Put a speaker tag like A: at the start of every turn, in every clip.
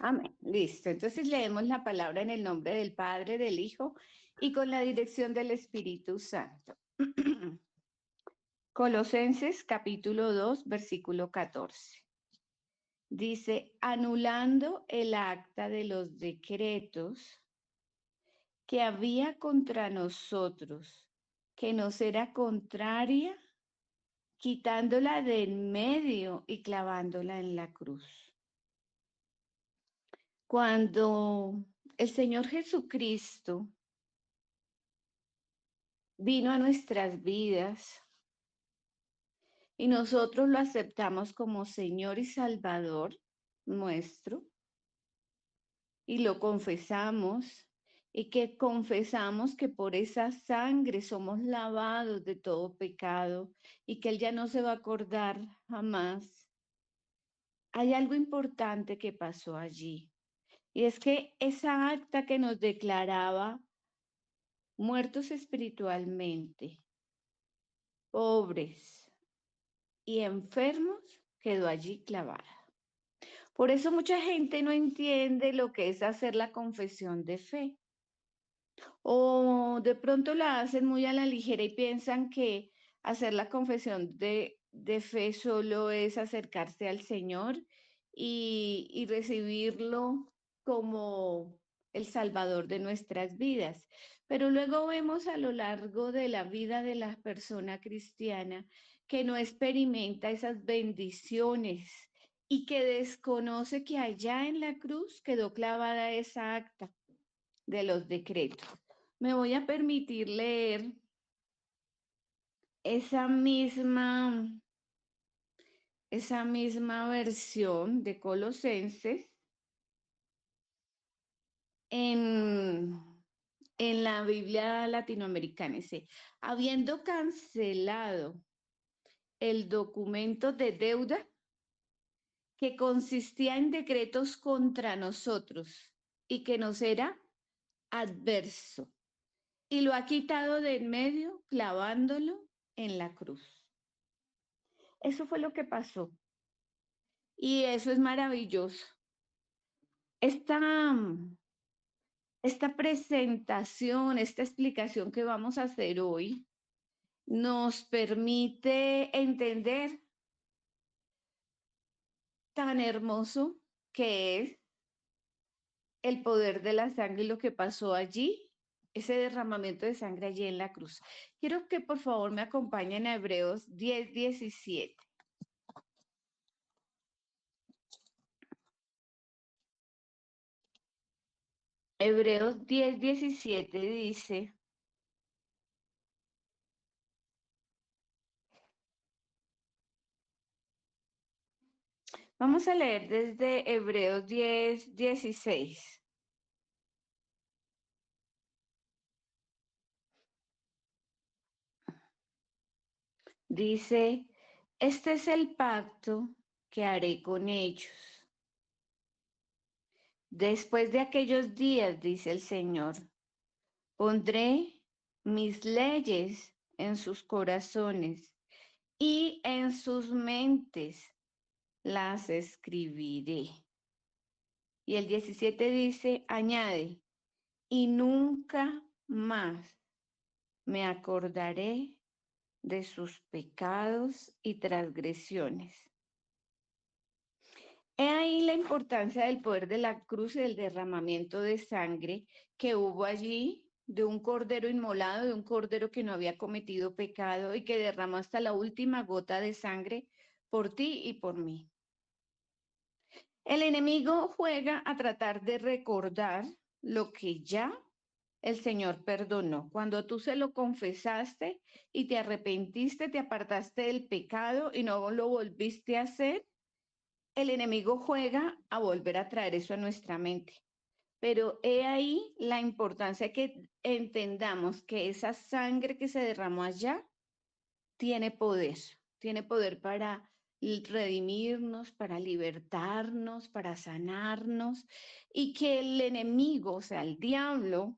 A: Amén. Listo. Entonces leemos la palabra en el nombre del Padre, del Hijo y con la dirección del Espíritu Santo. Colosenses capítulo 2, versículo 14. Dice, anulando el acta de los decretos que había contra nosotros, que nos era contraria, quitándola de en medio y clavándola en la cruz. Cuando el Señor Jesucristo vino a nuestras vidas y nosotros lo aceptamos como Señor y Salvador nuestro y lo confesamos y que confesamos que por esa sangre somos lavados de todo pecado y que Él ya no se va a acordar jamás. Hay algo importante que pasó allí y es que esa acta que nos declaraba muertos espiritualmente, pobres y enfermos, quedó allí clavada. Por eso mucha gente no entiende lo que es hacer la confesión de fe. O de pronto la hacen muy a la ligera y piensan que hacer la confesión de fe solo es acercarse al Señor y recibirlo como el Salvador de nuestras vidas. Pero luego vemos a lo largo de la vida de la persona cristiana que no experimenta esas bendiciones y que desconoce que allá en la cruz quedó clavada esa acta de los decretos. Me voy a permitir leer esa misma, esa misma versión de Colosenses en, en la Biblia latinoamericana. Dice, habiendo cancelado el documento de deuda que consistía en decretos contra nosotros y que nos era adverso, y lo ha quitado de en medio clavándolo en la cruz. Eso fue lo que pasó. Y eso es maravilloso. Esta, esta presentación, esta explicación que vamos a hacer hoy nos permite entender tan hermoso que es el poder de la sangre y lo que pasó allí, ese derramamiento de sangre allí en la cruz. Quiero que por favor me acompañen a Hebreos 10:17. Hebreos 10:17 dice, vamos a leer desde Hebreos 10:16. Dice, este es el pacto que haré con ellos. Después de aquellos días, dice el Señor, pondré mis leyes en sus corazones y en sus mentes las escribiré. Y el 17 dice, añade, y nunca más me acordaré de sus pecados y transgresiones. He ahí la importancia del poder de la cruz y del derramamiento de sangre que hubo allí, de un cordero inmolado, de un cordero que no había cometido pecado y que derramó hasta la última gota de sangre por ti y por mí. El enemigo juega a tratar de recordar lo que ya el Señor perdonó. Cuando tú se lo confesaste y te arrepentiste, te apartaste del pecado y no lo volviste a hacer, el enemigo juega a volver a traer eso a nuestra mente. Pero he ahí la importancia que entendamos que esa sangre que se derramó allá tiene poder para redimirnos, para libertarnos, para sanarnos, y que el enemigo, o sea, el diablo,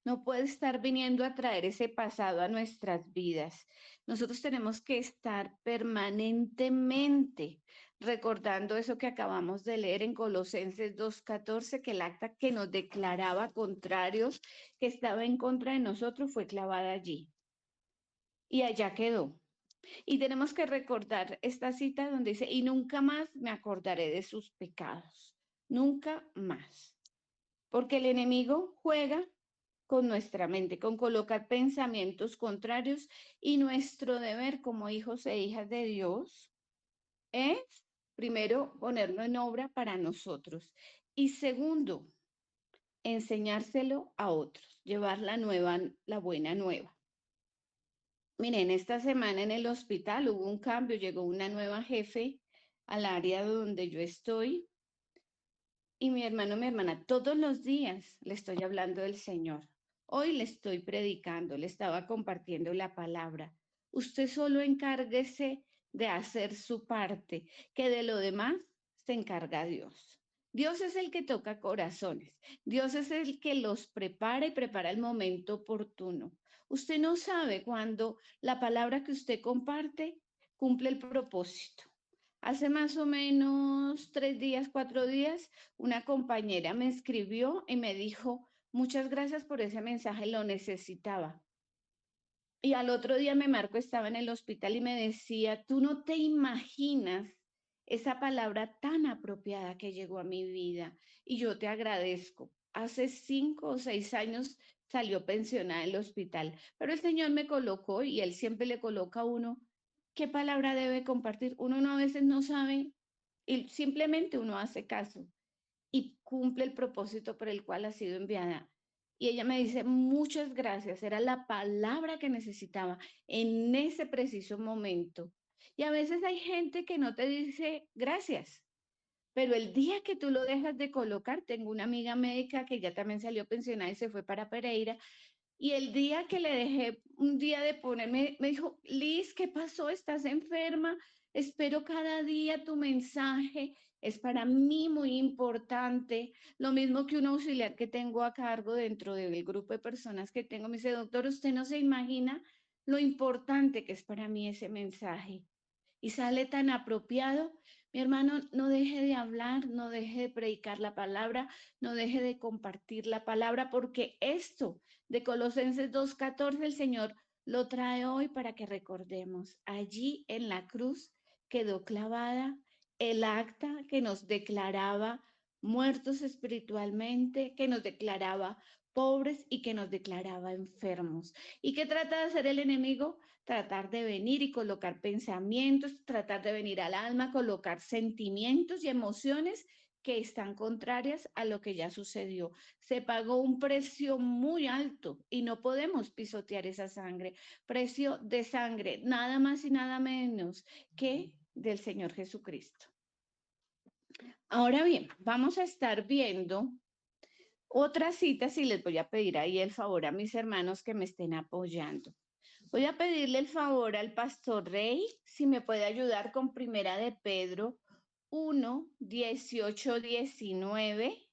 A: no puede estar viniendo a traer ese pasado a nuestras vidas. Nosotros tenemos que estar permanentemente recordando eso que acabamos de leer en Colosenses 2:14, que el acta que nos declaraba contrarios, que estaba en contra de nosotros, fue clavada allí. Y allá quedó. Y tenemos que recordar esta cita donde dice, y nunca más me acordaré de sus pecados. Nunca más. Porque el enemigo juega con nuestra mente, con colocar pensamientos contrarios, y nuestro deber como hijos e hijas de Dios es, primero, ponerlo en obra para nosotros, y segundo, enseñárselo a otros, llevar la buena nueva. Miren, esta semana en el hospital hubo un cambio, llegó una nueva jefe al área donde yo estoy, y mi hermano, mi hermana, todos los días le estoy hablando del Señor. Hoy le estoy predicando, le estaba compartiendo la palabra. Usted solo encárguese de hacer su parte, que de lo demás se encarga Dios. Dios es el que toca corazones. Dios es el que los prepara y prepara el momento oportuno. Usted no sabe cuándo la palabra que usted comparte cumple el propósito. Hace más o menos 3 días, 4 días, una compañera me escribió y me dijo, muchas gracias por ese mensaje, lo necesitaba. Y al otro día me marcó, estaba en el hospital y me decía, tú no te imaginas esa palabra tan apropiada que llegó a mi vida y yo te agradezco. Hace 5 o 6 años salió pensionada del hospital, pero el Señor me colocó y Él siempre le coloca a uno qué palabra debe compartir. Uno no, a veces no sabe y simplemente uno hace caso y cumple el propósito por el cual ha sido enviada. Y ella me dice, muchas gracias, era la palabra que necesitaba en ese preciso momento. Y a veces hay gente que no te dice gracias, pero el día que tú lo dejas de colocar, tengo una amiga médica que ya también salió pensionada y se fue para Pereira, y el día que le dejé un día de ponerme, me dijo, Liz, ¿qué pasó? ¿Estás enferma? Espero cada día tu mensaje. Es para mí muy importante. Lo mismo que un auxiliar que tengo a cargo dentro del grupo de personas que tengo. Me dice, doctor, usted no se imagina lo importante que es para mí ese mensaje. Y sale tan apropiado. Mi hermano, no deje de hablar, no deje de predicar la palabra, no deje de compartir la palabra, porque esto de Colosenses 2:14 el Señor lo trae hoy para que recordemos. Allí en la cruz quedó clavada el acta que nos declaraba muertos espiritualmente, que nos declaraba pobres y que nos declaraba enfermos. ¿Y qué trata de hacer el enemigo? Tratar de venir y colocar pensamientos, tratar de venir al alma, colocar sentimientos y emociones que están contrarias a lo que ya sucedió. Se pagó un precio muy alto y no podemos pisotear esa sangre. Precio de sangre, nada más y nada menos que del Señor Jesucristo. Ahora bien, vamos a estar viendo otras citas y les voy a pedir ahí el favor a mis hermanos que me estén apoyando. Voy a pedirle el favor al pastor Rey, si me puede ayudar con Primera de Pedro 1:18-19,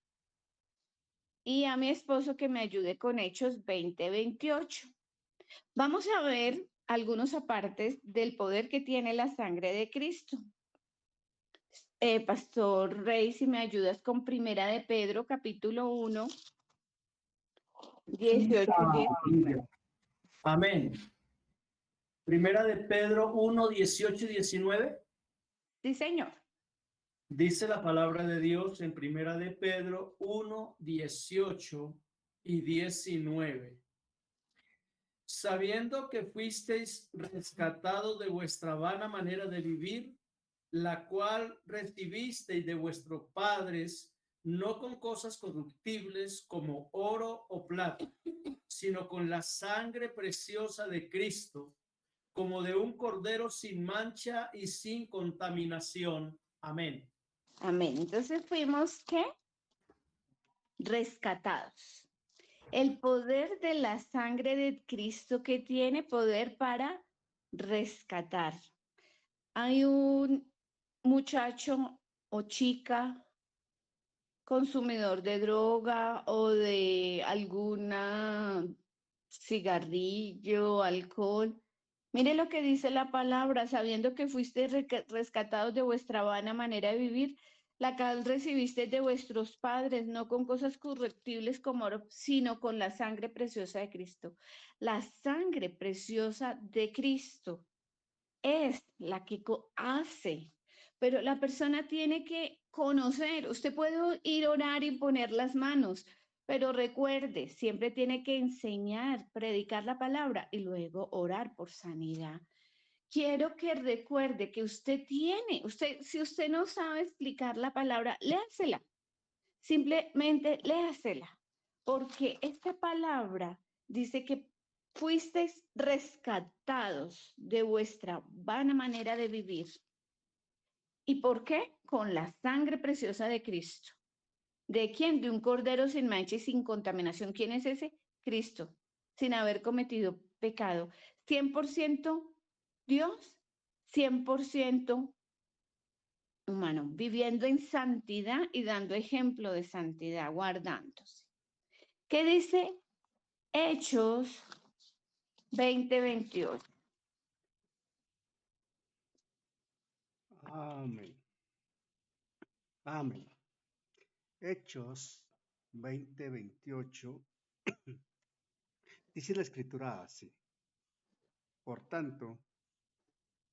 A: y a mi esposo que me ayude con Hechos 20:28. Vamos a ver algunos apartes del poder que tiene la sangre de Cristo. Pastor Rey, si me ayudas con Primera de Pedro, capítulo 1, 18-19.
B: Amén. Primera de Pedro 1, 18 y 19.
A: Sí, señor.
B: Dice la palabra de Dios en Primera de Pedro 1, 18 y 19. Sabiendo que fuisteis rescatados de vuestra vana manera de vivir, la cual recibisteis de vuestros padres, no con cosas corruptibles como oro o plata, sino con la sangre preciosa de Cristo, como de un cordero sin mancha y sin contaminación. Amén.
A: Amén. Entonces fuimos, ¿qué? Rescatados. El poder de la sangre de Cristo, que tiene poder para rescatar. Hay un muchacho o chica consumidor de droga o de alguna cigarrillo, alcohol, Mire lo que dice la palabra, sabiendo que fuiste rescatados de vuestra vana manera de vivir, la cual recibiste de vuestros padres, no con cosas corruptibles como oro, sino con la sangre preciosa de Cristo. La sangre preciosa de Cristo es la que hace, pero la persona tiene que conocer. Usted puede ir a orar y poner las manos, pero recuerde, siempre tiene que enseñar, predicar la palabra y luego orar por sanidad. Quiero que recuerde que si usted no sabe explicar la palabra, léasela, simplemente léasela, porque esta palabra dice que fuisteis rescatados de vuestra vana manera de vivir. ¿Y por qué? Con la sangre preciosa de Cristo. ¿De quién? De un cordero sin mancha y sin contaminación. ¿Quién es ese? Cristo, sin haber cometido pecado. 100% Dios, 100% humano, viviendo en santidad y dando ejemplo de santidad, guardándose. ¿Qué dice Hechos 20:28?
C: Amén. Amén. Hechos 20:28 dice la escritura así. Por tanto,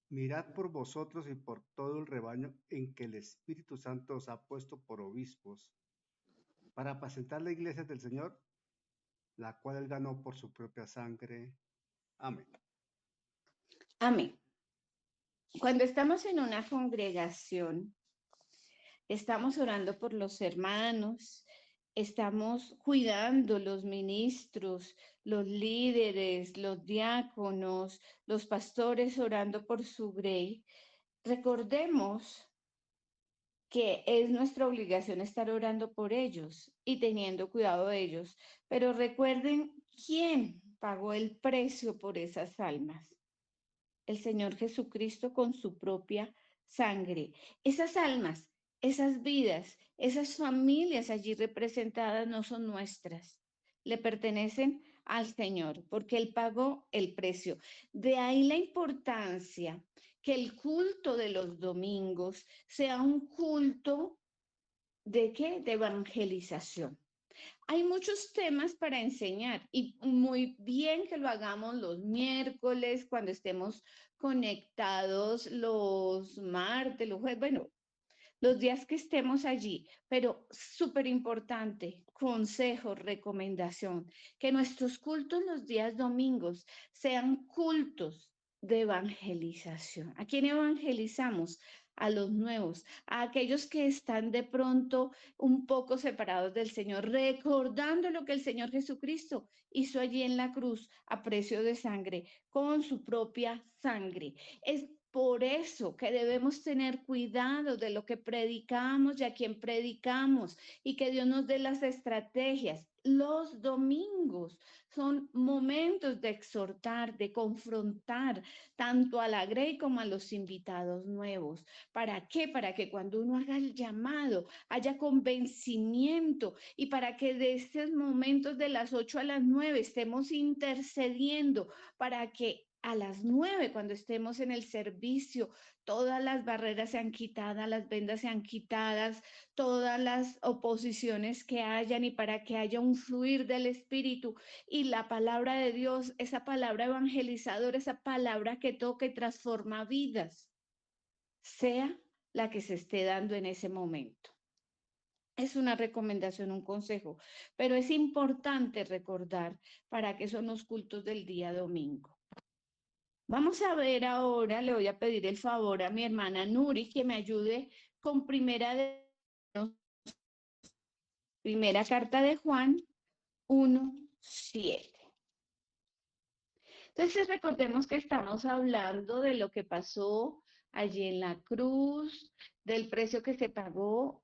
C: mirad por vosotros y por todo el rebaño en que el Espíritu Santo os ha puesto por obispos, para apacentar la iglesia del Señor, la cual él ganó por su propia sangre. Amén.
A: Amén. Cuando estamos en una congregación, estamos orando por los hermanos, estamos cuidando los ministros, los líderes, los diáconos, los pastores orando por su grey. Recordemos que es nuestra obligación estar orando por ellos y teniendo cuidado de ellos. Pero recuerden quién pagó el precio por esas almas. El Señor Jesucristo con su propia sangre. Esas almas, esas vidas, esas familias allí representadas no son nuestras. Le pertenecen al Señor porque Él pagó el precio. De ahí la importancia que el culto de los domingos sea un culto ¿de qué? De evangelización. Hay muchos temas para enseñar y muy bien que lo hagamos los miércoles, cuando estemos conectados los martes, los jueves, bueno, los días que estemos allí, pero súper importante, consejo, recomendación, que nuestros cultos los días domingos sean cultos de evangelización. ¿A quién evangelizamos? A los nuevos, a aquellos que están de pronto un poco separados del Señor, recordando lo que el Señor Jesucristo hizo allí en la cruz a precio de sangre, con su propia sangre. Es por eso que debemos tener cuidado de lo que predicamos y a quién predicamos y que Dios nos dé las estrategias. Los domingos son momentos de exhortar, de confrontar tanto a la grey como a los invitados nuevos. ¿Para qué? Para que cuando uno haga el llamado haya convencimiento y para que de estos momentos de las 8 a las 9 estemos intercediendo para que a las 9, cuando estemos en el servicio, todas las barreras sean quitadas, las vendas sean quitadas, todas las oposiciones que hayan y para que haya un fluir del Espíritu y la palabra de Dios, esa palabra evangelizadora, esa palabra que toca y transforma vidas, sea la que se esté dando en ese momento. Es una recomendación, un consejo, pero es importante recordar para qué son los cultos del día domingo. Vamos a ver ahora, le voy a pedir el favor a mi hermana Nuri que me ayude con primera carta de Juan 1:7. Entonces recordemos que estamos hablando de lo que pasó allí en la cruz, del precio que se pagó,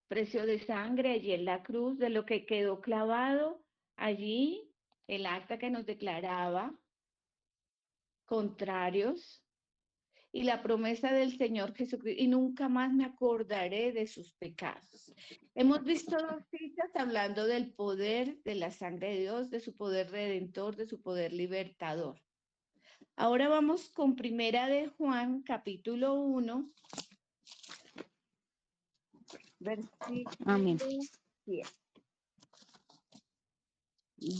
A: precio de sangre allí en la cruz, de lo que quedó clavado allí, el acta que nos declaraba contrarios y la promesa del Señor Jesucristo, y nunca más me acordaré de sus pecados. Hemos visto dos citas hablando del poder de la sangre de Dios, de su poder redentor, de su poder libertador. Ahora vamos con Primera de Juan, capítulo 1,
D: Amén.
A: versículo 10.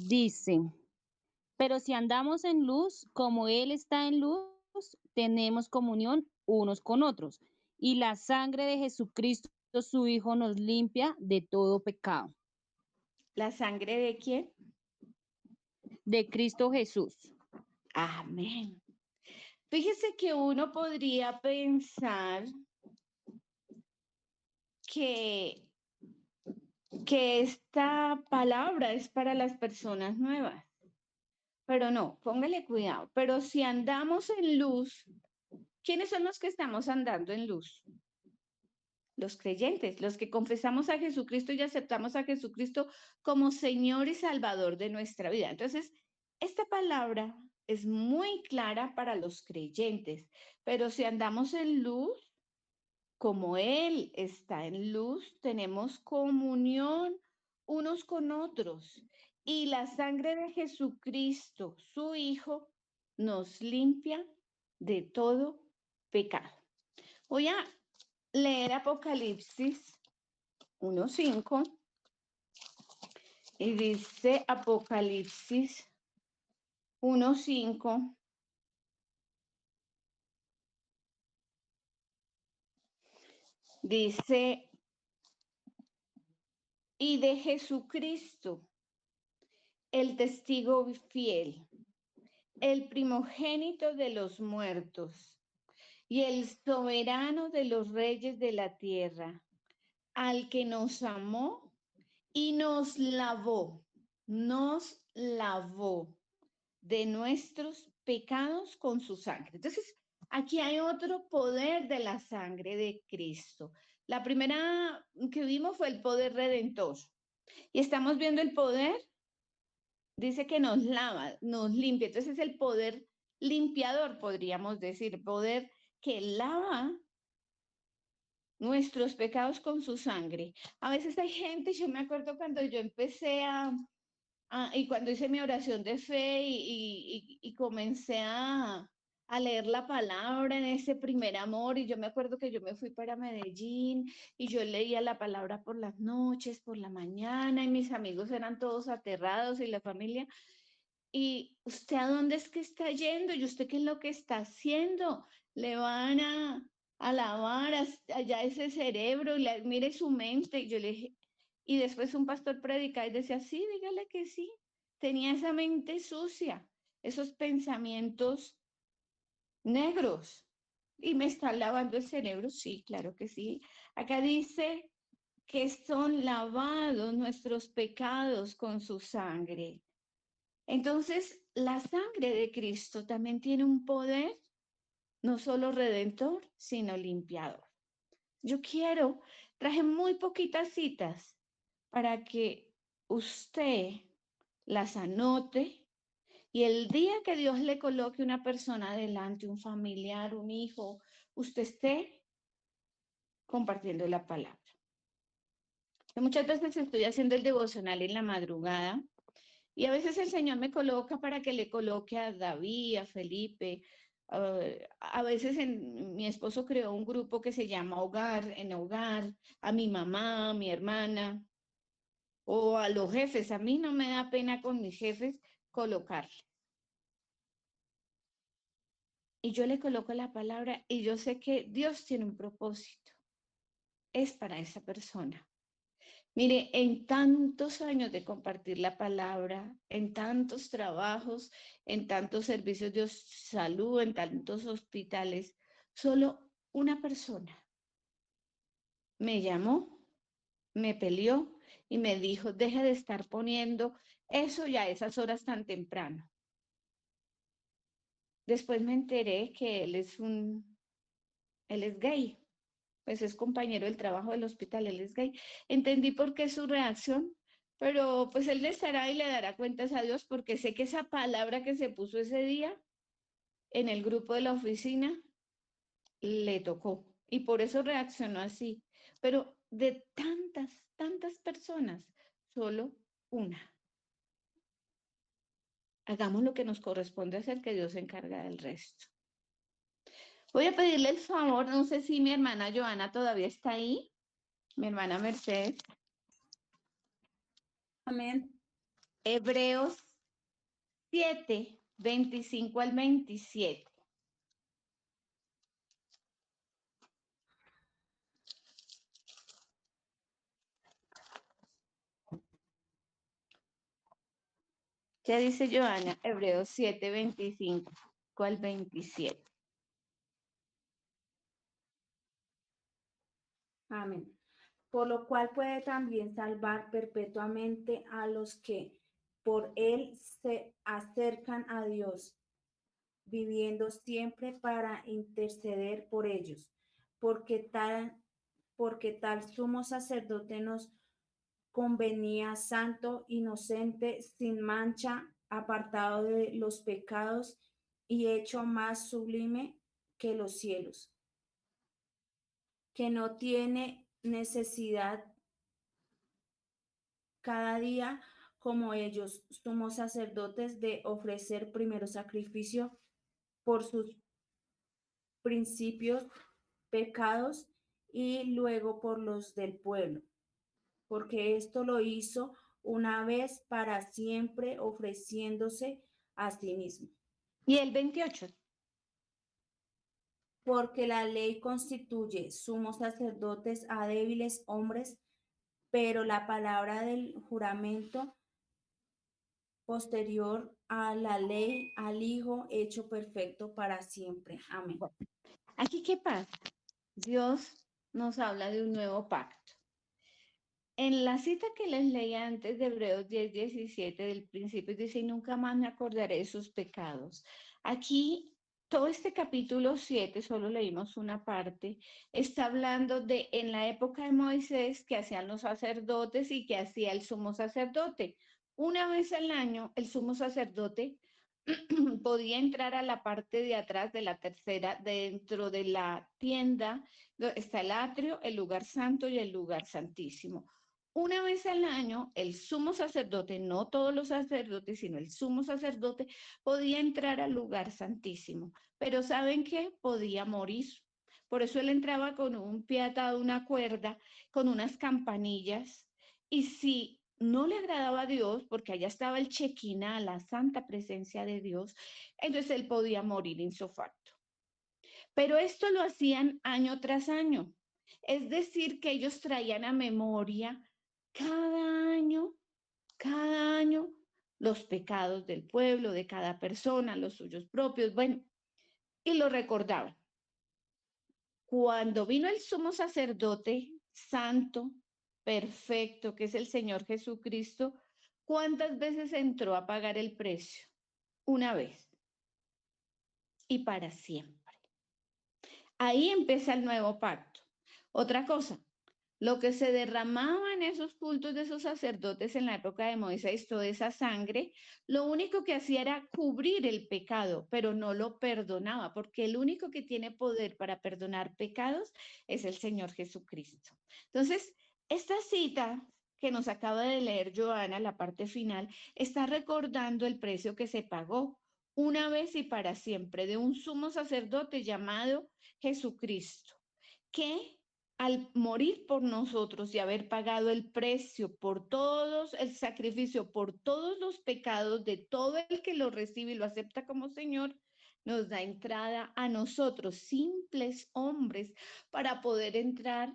D: Dice, pero si andamos en luz, como Él está en luz, tenemos comunión unos con otros. Y la sangre de Jesucristo, su Hijo, nos limpia de todo pecado.
A: ¿La sangre de quién?
D: De Cristo Jesús.
A: Amén. Fíjese que uno podría pensar que, que esta palabra es para las personas nuevas, pero no, póngale cuidado. Pero si andamos en luz, ¿quiénes son los que estamos andando en luz? Los creyentes, los que confesamos a Jesucristo y aceptamos a Jesucristo como Señor y Salvador de nuestra vida. Entonces, esta palabra es muy clara para los creyentes, pero si andamos en luz, como Él está en luz, tenemos comunión unos con otros. Y la sangre de Jesucristo, su Hijo, nos limpia de todo pecado. Voy a leer Apocalipsis 1:5 y dice Apocalipsis 1:5. Dice, y de Jesucristo, el testigo fiel, el primogénito de los muertos y el soberano de los reyes de la tierra, al que nos amó y nos lavó de nuestros pecados con su sangre. Entonces, aquí hay otro poder de la sangre de Cristo. La primera que vimos fue el poder redentor. Y estamos viendo el poder, dice que nos lava, nos limpia. Entonces es el poder limpiador, podríamos decir, poder que lava nuestros pecados con su sangre. A veces hay gente, yo me acuerdo cuando yo empecé y cuando hice mi oración de fe y comencé a leer la palabra en ese primer amor, y yo me acuerdo que yo me fui para Medellín y yo leía la palabra por las noches, por la mañana, y mis amigos eran todos aterrados y la familia. ¿Y usted a dónde es que está yendo? ¿Y usted qué es lo que está haciendo? Le van a lavar allá ese cerebro, y mire su mente. Y yo le dije, y después un pastor predicaba y decía, sí, dígale que sí. Tenía esa mente sucia, esos pensamientos negros. ¿Y me está lavando el cerebro? Sí, claro que sí. Acá dice que son lavados nuestros pecados con su sangre. Entonces, la sangre de Cristo también tiene un poder, no solo redentor, sino limpiador. Traje muy poquitas citas para que usted las anote y el día que Dios le coloque una persona adelante, un familiar, un hijo, usted esté compartiendo la palabra. Yo muchas veces estoy haciendo el devocional en la madrugada. Y a veces el Señor me coloca para que le coloque a David, a Felipe. A veces mi esposo creó un grupo que se llama Hogar, en Hogar, a mi mamá, a mi hermana, o a los jefes. A mí no me da pena con mis jefes colocarle. Y yo le coloco la palabra y yo sé que Dios tiene un propósito. Es para esa persona. Mire, en tantos años de compartir la palabra, en tantos trabajos, en tantos servicios de salud, en tantos hospitales, solo una persona me llamó, me peleó y me dijo, deje de estar poniendo eso ya a esas horas tan temprano. Después me enteré que él es gay, pues es compañero del trabajo del hospital, él es gay. Entendí por qué su reacción, pero pues él le estará y le dará cuentas a Dios, porque sé que esa palabra que se puso ese día en el grupo de la oficina le tocó y por eso reaccionó así. Pero de tantas personas, solo una. hagamos lo que nos corresponde hacer, que Dios se encarga del resto. Voy a pedirle el favor, no sé si mi hermana Joana todavía está ahí, mi hermana Mercedes.
E: Amén.
A: Hebreos 7, 25 al 27. ¿Qué dice Joana? Hebreos 7, 25 al 27.
E: Amén. Por lo cual puede también salvar perpetuamente a los que por él se acercan a Dios, viviendo siempre para interceder por ellos, porque tal sumo sacerdote nos convenía santo, inocente, sin mancha, apartado de los pecados y hecho más sublime que los cielos, que no tiene necesidad cada día como ellos, somos sacerdotes, de ofrecer primero sacrificio por sus principios pecados y luego por los del pueblo, porque esto lo hizo una vez para siempre, ofreciéndose a sí mismo.
A: Y el 28.
E: Porque la ley constituye sumos sacerdotes a débiles hombres, pero la palabra del juramento posterior a la ley, al Hijo hecho perfecto para siempre. Amén.
A: Aquí, ¿qué pasa? Dios nos habla de un nuevo pacto. En la cita que les leí antes de Hebreos 10, 17 del principio, dice, y nunca más me acordaré de sus pecados. Aquí, todo este capítulo 7, solo leímos una parte, está hablando de en la época de Moisés que hacían los sacerdotes y que hacía el sumo sacerdote. Una vez al año, el sumo sacerdote podía entrar a la parte de atrás de la tercera, dentro de la tienda, está el atrio, el lugar santo y el lugar santísimo. Una vez al año, el sumo sacerdote, no todos los sacerdotes, sino el sumo sacerdote, podía entrar al lugar santísimo. Pero ¿saben qué? Podía morir. Por eso él entraba con un pie atado a una cuerda, con unas campanillas. Y si no le agradaba a Dios, porque allá estaba el Chequina, la santa presencia de Dios, entonces él podía morir insofacto. Pero esto lo hacían año tras año. Es decir, que ellos traían a memoria cada año, los pecados del pueblo, de cada persona, los suyos propios, bueno, y lo recordaban. Cuando vino el sumo sacerdote santo, perfecto, que es el Señor Jesucristo, ¿cuántas veces entró a pagar el precio? Una vez. Y para siempre. Ahí empieza el nuevo pacto. Otra cosa, lo que se derramaba en esos cultos de esos sacerdotes en la época de Moisés, toda esa sangre, lo único que hacía era cubrir el pecado, pero no lo perdonaba, porque el único que tiene poder para perdonar pecados es el Señor Jesucristo. Entonces, esta cita que nos acaba de leer Joana, la parte final, está recordando el precio que se pagó una vez y para siempre de un sumo sacerdote llamado Jesucristo, que al morir por nosotros y haber pagado el precio por todos, el sacrificio por todos los pecados de todo el que lo recibe y lo acepta como Señor, nos da entrada a nosotros, simples hombres, para poder entrar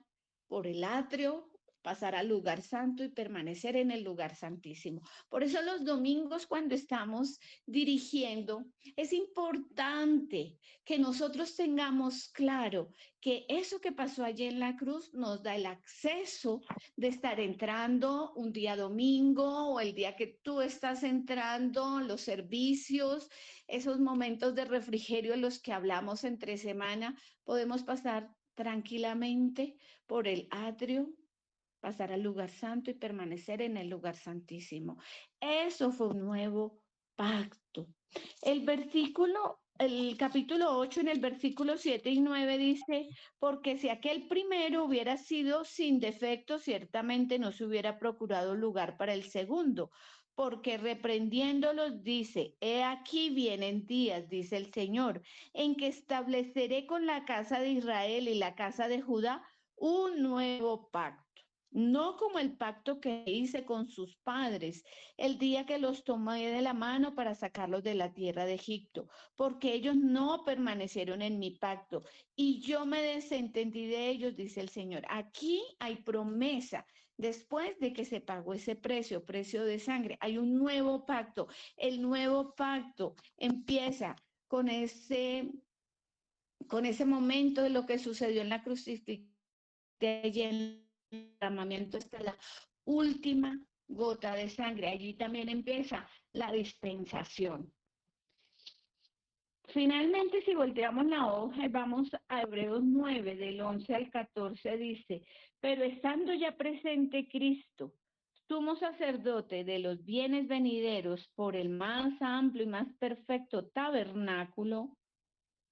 A: por el atrio, pasar al lugar santo y permanecer en el lugar santísimo. Por eso los domingos cuando estamos dirigiendo, es importante que nosotros tengamos claro que eso que pasó allí en la cruz nos da el acceso de estar entrando un día domingo o el día que tú estás entrando, los servicios, esos momentos de refrigerio en los que hablamos entre semana, podemos pasar tranquilamente por el atrio, pasar al lugar santo y permanecer en el lugar santísimo. Eso fue un nuevo pacto. El versículo el capítulo 8 en el versículo 7 y 9 dice, porque si aquel primero hubiera sido sin defecto, ciertamente no se hubiera procurado lugar para el segundo, porque reprendiéndolos dice, he aquí vienen días, dice el Señor, en que estableceré con la casa de Israel y la casa de Judá un nuevo pacto. No como el pacto que hice con sus padres el día que los tomé de la mano para sacarlos de la tierra de Egipto, porque ellos no permanecieron en mi pacto y yo me desentendí de ellos, dice el Señor. Aquí hay promesa. Después de que se pagó ese precio, precio de sangre, hay un nuevo pacto. El nuevo pacto empieza con ese momento de lo que sucedió en la crucifixión y en el derramamiento hasta la última gota de sangre. Allí también empieza la dispensación. Finalmente, si volteamos la hoja y vamos a Hebreos 9, del 11 al 14, dice, pero estando ya presente Cristo, sumo sacerdote de los bienes venideros por el más amplio y más perfecto tabernáculo.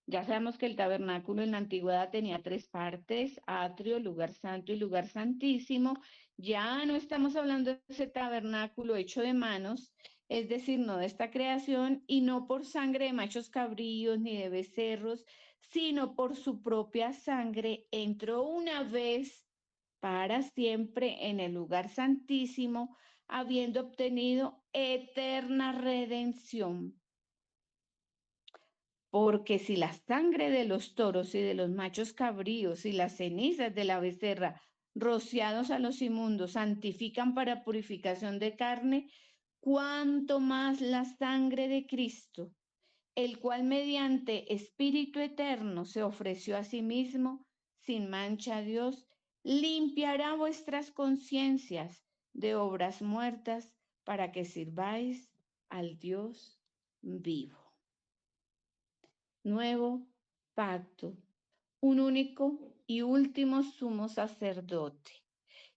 A: Ya sabemos que el tabernáculo en la antigüedad tenía tres partes, atrio, lugar santo y lugar santísimo. Ya no estamos hablando de ese tabernáculo hecho de manos, es decir, no de esta creación y no por sangre de machos cabríos ni de becerros, sino por su propia sangre, entró una vez para siempre en el lugar santísimo, habiendo obtenido eterna redención. Porque si la sangre de los toros y de los machos cabríos y las cenizas de la becerra rociados a los inmundos santifican para purificación de carne, cuánto más la sangre de Cristo, el cual mediante Espíritu eterno se ofreció a sí mismo sin mancha a Dios, limpiará vuestras conciencias de obras muertas para que sirváis al Dios vivo. Nuevo pacto, un único y último sumo sacerdote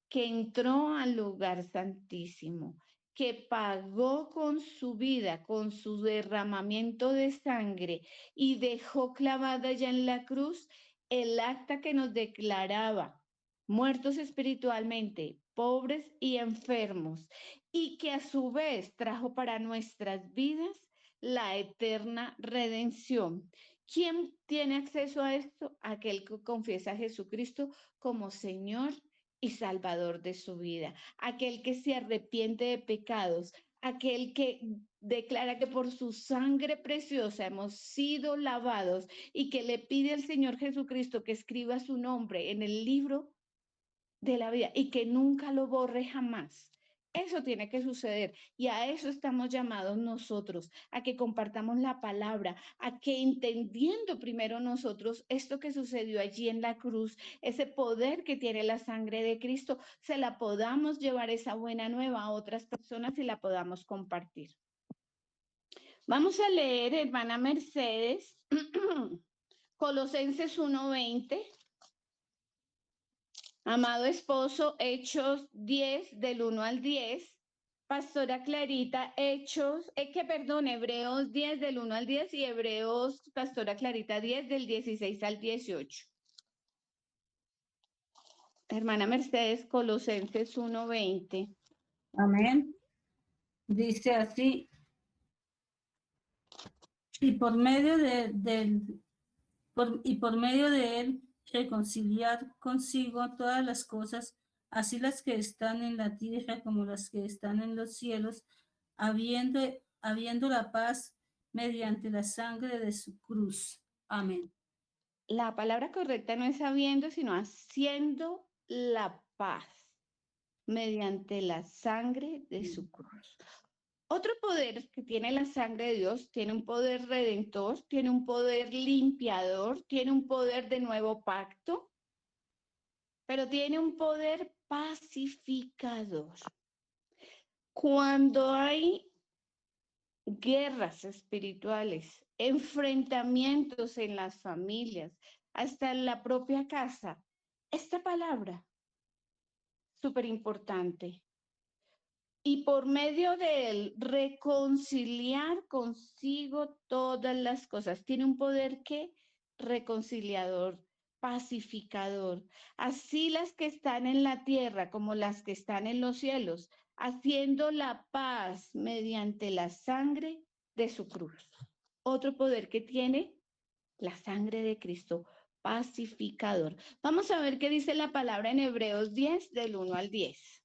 A: que entró al lugar santísimo, que pagó con su vida, con su derramamiento de sangre y dejó clavada ya en la cruz el acta que nos declaraba muertos espiritualmente, pobres y enfermos, y que a su vez trajo para nuestras vidas la eterna redención. ¿Quién tiene acceso a esto? Aquel que confiesa a Jesucristo como Señor y Salvador de su vida, aquel que se arrepiente de pecados, aquel que declara que por su sangre preciosa hemos sido lavados y que le pide al Señor Jesucristo que escriba su nombre en el libro de la vida y que nunca lo borre jamás. Eso tiene que suceder y a eso estamos llamados nosotros, a que compartamos la palabra, a que entendiendo primero nosotros esto que sucedió allí en la cruz, ese poder que tiene la sangre de Cristo, se la podamos llevar esa buena nueva a otras personas y la podamos compartir. Vamos a leer, hermana Mercedes, Colosenses 1:20. Amado esposo, Hechos 10, del 1 al 10. Pastora Clarita, Hebreos 10, del 1 al 10 y Hebreos, Pastora Clarita 10, del 16 al 18. Hermana Mercedes, Colosenses 1:20.
E: Amén. Dice así, y por medio por medio de él reconciliar consigo todas las cosas, así las que están en la tierra como las que están en los cielos, habiendo la paz mediante la sangre de su cruz. Amén.
A: La palabra correcta no es habiendo, sino haciendo la paz mediante la sangre de su cruz. Otro poder que tiene la sangre de Dios, tiene un poder redentor, tiene un poder limpiador, tiene un poder de nuevo pacto, pero tiene un poder pacificador. Cuando hay guerras espirituales, enfrentamientos en las familias, hasta en la propia casa, esta palabra, súper importante, y por medio de él reconciliar consigo todas las cosas. Tiene un poder que reconciliador, pacificador, así las que están en la tierra como las que están en los cielos, haciendo la paz mediante la sangre de su cruz. Otro poder que tiene la sangre de Cristo, pacificador. Vamos a ver qué dice la palabra en Hebreos 10, del 1 al 10.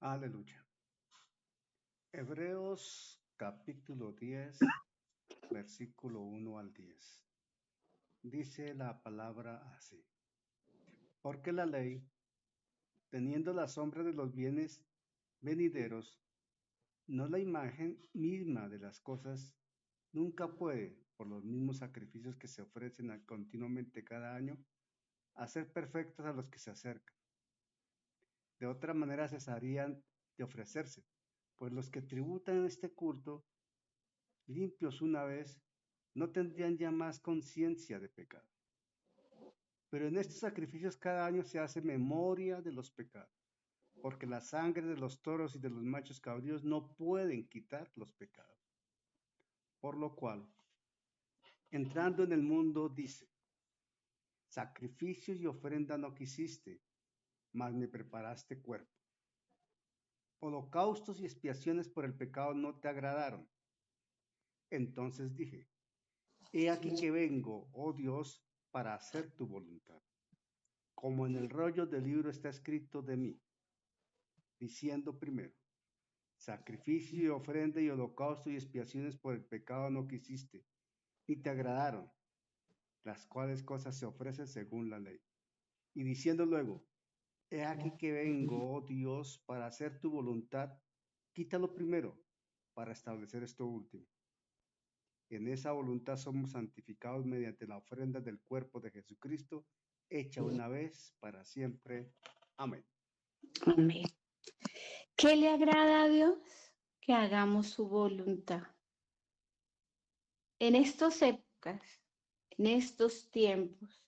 C: Aleluya. Hebreos capítulo 10, versículo 1 al 10. Dice la palabra así. Porque la ley, teniendo la sombra de los bienes venideros, no la imagen misma de las cosas, nunca puede, por los mismos sacrificios que se ofrecen continuamente cada año, hacer perfectos a los que se acercan. De otra manera cesarían de ofrecerse, pues los que tributan este culto, limpios una vez, no tendrían ya más conciencia de pecado. Pero en estos sacrificios cada año se hace memoria de los pecados, porque la sangre de los toros y de los machos cabríos no pueden quitar los pecados. Por lo cual, entrando en el mundo, dice, sacrificio y ofrenda no quisiste, mas me preparaste cuerpo. Holocaustos y expiaciones por el pecado no te agradaron. Entonces dije, he aquí que vengo, oh Dios, para hacer tu voluntad. Como en el rollo del libro está escrito de mí, diciendo primero, sacrificio y ofrenda y holocausto y expiaciones por el pecado no quisiste, ni te agradaron, las cuales cosas se ofrecen según la ley. Y diciendo luego, he aquí que vengo, oh Dios, para hacer tu voluntad, quítalo primero, para establecer esto último. En esa voluntad somos santificados mediante la ofrenda del cuerpo de Jesucristo, hecha una vez para siempre. Amén.
A: Amén. ¿Qué le agrada a Dios? Que hagamos su voluntad. En estas épocas, en estos tiempos,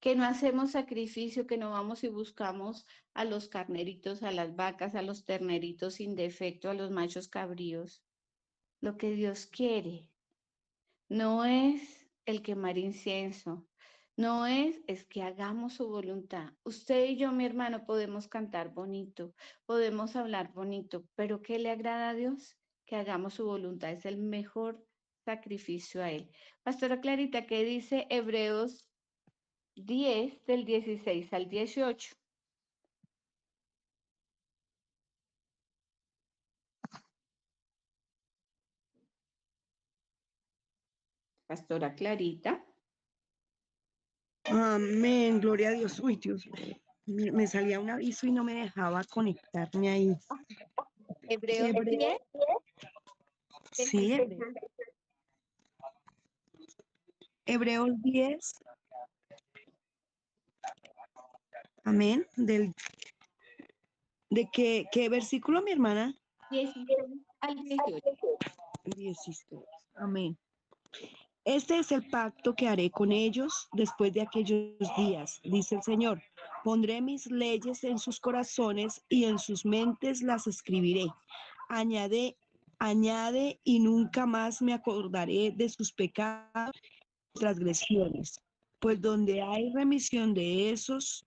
A: que no hacemos sacrificio, que no vamos y buscamos a los carneritos, a las vacas, a los terneritos sin defecto, a los machos cabríos. Lo que Dios quiere no es el quemar incienso, no es que hagamos su voluntad. Usted y yo, mi hermano, podemos cantar bonito, podemos hablar bonito, pero ¿qué le agrada a Dios? Que hagamos su voluntad, es el mejor sacrificio a Él. Pastora Clarita, ¿qué dice Hebreos 10, del 16 al 18? Pastora Clarita.
F: Amén, gloria a Dios. Uy, Dios, me salía un aviso y no me dejaba conectarme ahí.
A: Hebreos 10.
F: Sí, Hebreos 10. Amén. ¿De qué versículo, mi hermana?
A: 16 al 18.
F: 16. Amén. Este es el pacto que haré con ellos después de aquellos días, dice el Señor. Pondré mis leyes en sus corazones y en sus mentes las escribiré. Añade, y nunca más me acordaré de sus pecados y transgresiones. Pues donde hay remisión de estos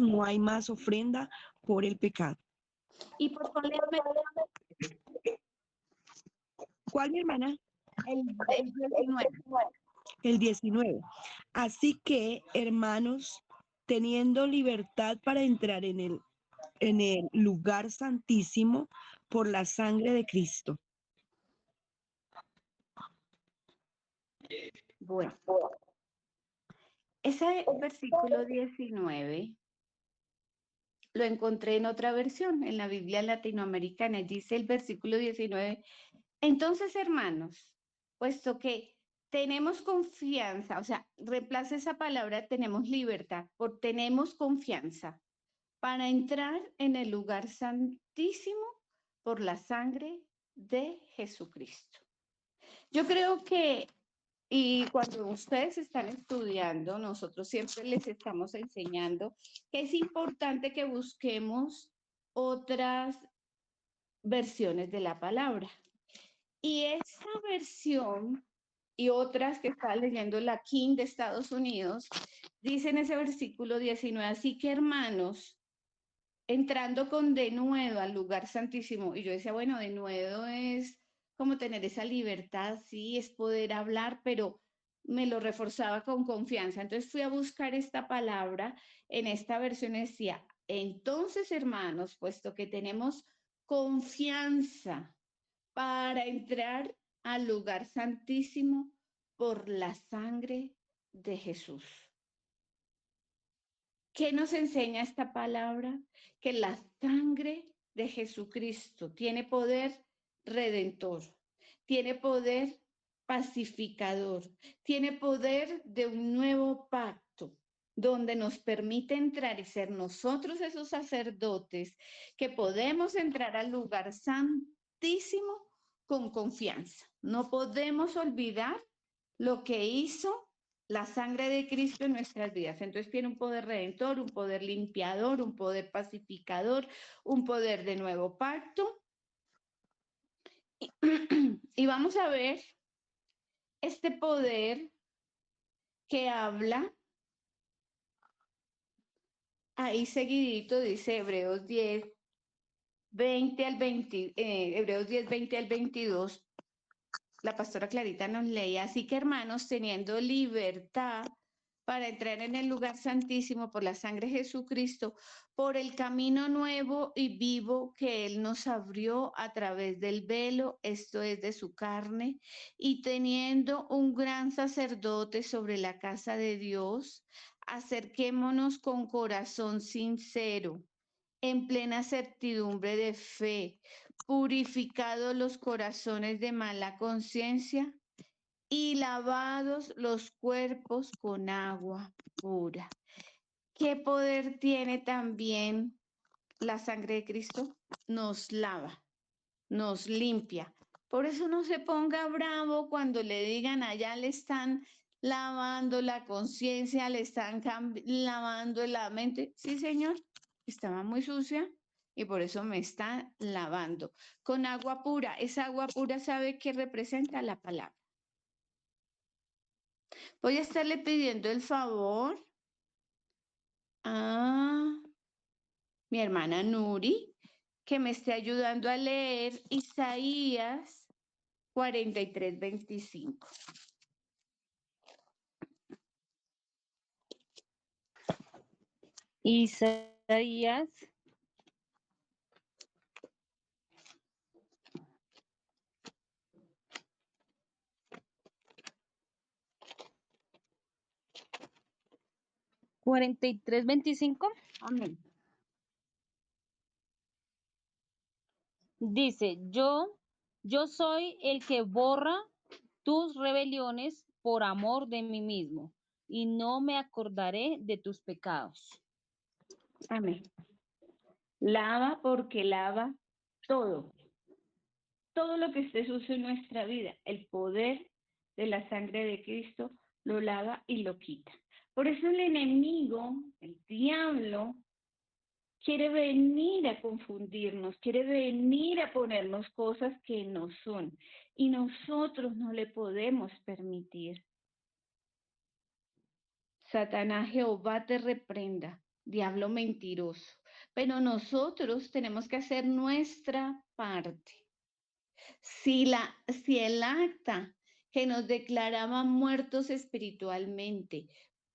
F: no hay más ofrenda por el pecado.
A: Y por favor,
F: ¿Cuál, mi hermana?
A: el 19.
F: El 19. Así que, hermanos, teniendo libertad para entrar en el lugar santísimo por la sangre de Cristo.
A: Bueno, ese versículo 19 lo encontré en otra versión, en la Biblia latinoamericana. Dice el versículo 19, entonces, hermanos, puesto que tenemos confianza, o sea, reemplaza esa palabra, tenemos libertad, por tenemos confianza para entrar en el lugar santísimo por la sangre de Jesucristo. Yo creo que Y cuando ustedes están estudiando, nosotros siempre les estamos enseñando que es importante que busquemos otras versiones de la palabra. Y esa versión y otras que está leyendo la King de Estados Unidos, dice en ese versículo 19, así que hermanos, entrando con denuedo al lugar santísimo, y yo decía, bueno, denuedo es como tener esa libertad, sí, es poder hablar, pero me lo reforzaba con confianza. Entonces fui a buscar esta palabra en esta versión, decía, entonces hermanos, puesto que tenemos confianza para entrar al lugar santísimo por la sangre de Jesús. ¿Qué nos enseña esta palabra? Que la sangre de Jesucristo tiene poder redentor, tiene poder pacificador, tiene poder de un nuevo pacto, donde nos permite entrar y ser nosotros esos sacerdotes que podemos entrar al lugar santísimo con confianza. No podemos olvidar lo que hizo la sangre de Cristo en nuestras vidas. Entonces tiene un poder redentor, un poder limpiador, un poder pacificador, un poder de nuevo pacto. Y vamos a ver este poder que habla ahí seguidito, dice Hebreos 10, 20 al 20, Hebreos 10, 20 al 22. La pastora Clarita nos leía, así que hermanos, teniendo libertad para entrar en el lugar santísimo por la sangre de Jesucristo, por el camino nuevo y vivo que Él nos abrió a través del velo, esto es de su carne, y teniendo un gran sacerdote sobre la casa de Dios, acerquémonos con corazón sincero, en plena certidumbre de fe, purificados los corazones de mala conciencia y lavados los cuerpos con agua pura. ¿Qué poder tiene también la sangre de Cristo? Nos lava, nos limpia. Por eso no se ponga bravo cuando le digan allá le están lavando la conciencia, le están lavando la mente. Sí, señor, estaba muy sucia y por eso me está lavando. Con agua pura, esa agua pura sabe qué representa la palabra. Voy a estarle pidiendo el favor a mi hermana Nuri que me esté ayudando a leer Isaías 43:25.
D: Isaías 43:25
A: Amén.
D: dice, yo soy el que borra tus rebeliones por amor de mí mismo, y no me acordaré de tus pecados.
A: Amén. Lava porque lava todo. Todo lo que esté sucio en nuestra vida, el poder de la sangre de Cristo lo lava y lo quita. Por eso el enemigo, el diablo, quiere venir a confundirnos, quiere venir a ponernos cosas que no son. Y nosotros no le podemos permitir. Satanás, Jehová te reprenda, diablo mentiroso. Pero nosotros tenemos que hacer nuestra parte. Si el acta que nos declaraba muertos espiritualmente,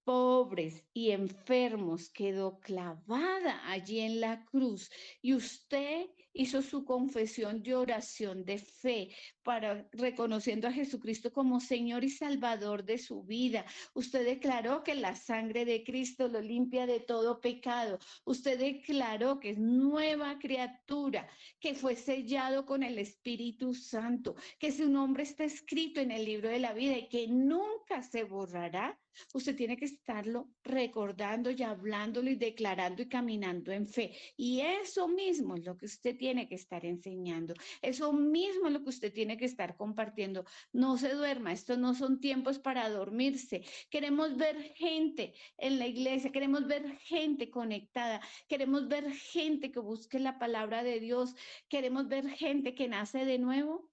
A: pobres y enfermos, quedó clavada allí en la cruz y usted hizo su confesión de oración de fe para reconociendo a Jesucristo como Señor y Salvador de su vida. Usted declaró que la sangre de Cristo lo limpia de todo pecado. Usted declaró que es nueva criatura, que fue sellado con el Espíritu Santo, que su nombre está escrito en el libro de la vida y que nunca se borrará usted tiene que estarlo recordando y hablándolo y declarando y caminando en fe. Y eso mismo es lo que usted tiene que estar enseñando. Eso mismo es lo que usted tiene que estar compartiendo. No se duerma, estos no son tiempos para dormirse. Queremos ver gente en la iglesia, queremos ver gente conectada, queremos ver gente que busque la palabra de Dios, queremos ver gente que nace de nuevo.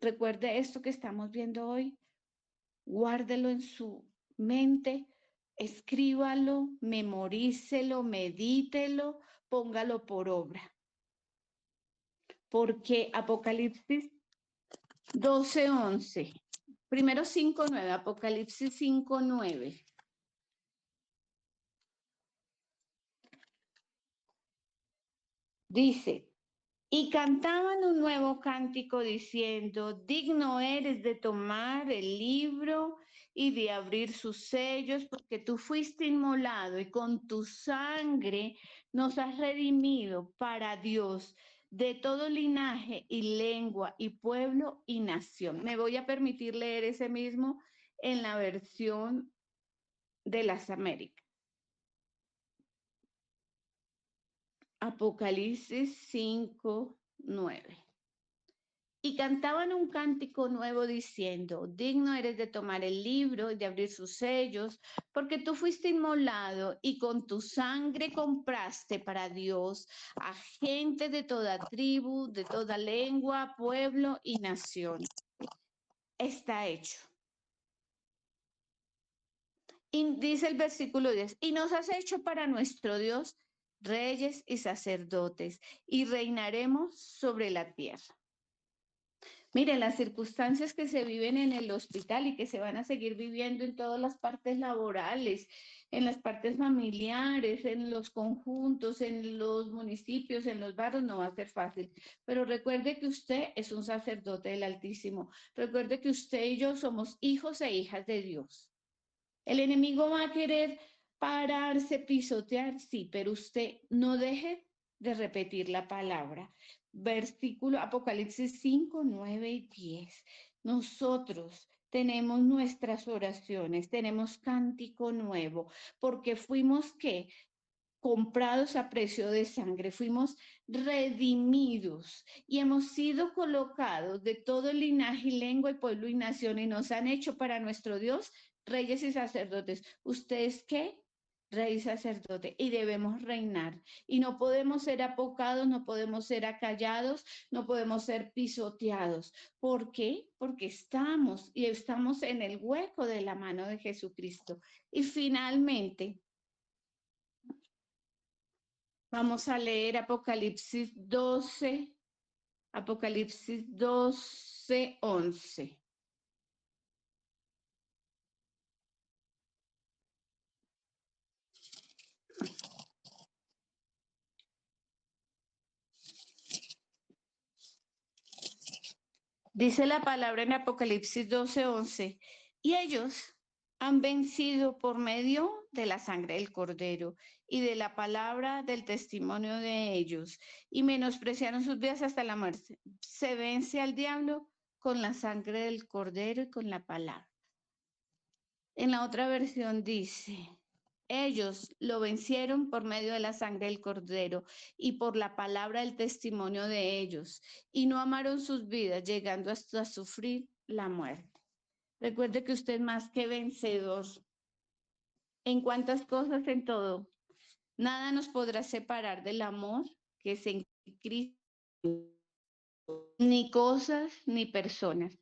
A: Recuerde esto que estamos viendo hoy, guárdelo en su mente, escríbalo, memorícelo, medítelo, póngalo por obra. Porque Apocalipsis 12:11, primero 5:9, Apocalipsis 5:9. Dice, y cantaban un nuevo cántico diciendo, digno eres de tomar el libro y de abrir sus sellos, porque tú fuiste inmolado y con tu sangre nos has redimido para Dios de todo linaje y lengua y pueblo y nación. Me voy a permitir leer ese mismo en la versión de las Américas. Apocalipsis 5:9. Y cantaban un cántico nuevo diciendo, digno eres de tomar el libro y de abrir sus sellos, porque tú fuiste inmolado y con tu sangre compraste para Dios a gente de toda tribu, de toda lengua, pueblo y nación. Está hecho. Y dice el versículo 10, y nos has hecho para nuestro Dios reyes y sacerdotes, y reinaremos sobre la tierra. Miren, las circunstancias que se viven en el hospital y que se van a seguir viviendo en todas las partes laborales, en las partes familiares, en los conjuntos, en los municipios, en los barrios, no va a ser fácil. Pero recuerde que usted es un sacerdote del Altísimo. Recuerde que usted y yo somos hijos e hijas de Dios. El enemigo va a querer pararse, pisotear, sí, pero usted no deje de repetir la palabra. Versículo Apocalipsis 5:9 y 10. Nosotros tenemos nuestras oraciones, tenemos cántico nuevo, porque fuimos ¿qué? Comprados a precio de sangre, fuimos redimidos y hemos sido colocados de todo linaje, lengua y pueblo y nación y nos han hecho para nuestro Dios reyes y sacerdotes. ¿Ustedes qué? Rey y sacerdote, y debemos reinar. Y no podemos ser apocados, no podemos ser acallados, no podemos ser pisoteados. ¿Por qué? Porque estamos en el hueco de la mano de Jesucristo. Y finalmente, vamos a leer Apocalipsis 12:11. Dice la palabra en Apocalipsis 12:11, y ellos han vencido por medio de la sangre del Cordero y de la palabra del testimonio de ellos, y menospreciaron sus vidas hasta la muerte. Se vence al diablo con la sangre del Cordero y con la palabra. En la otra versión dice, ellos lo vencieron por medio de la sangre del Cordero y por la palabra del testimonio de ellos, y no amaron sus vidas, llegando hasta sufrir la muerte. Recuerde que usted es más que vencedor. ¿En cuántas cosas? En todo. Nada nos podrá separar del amor que es en Cristo, ni cosas ni personas.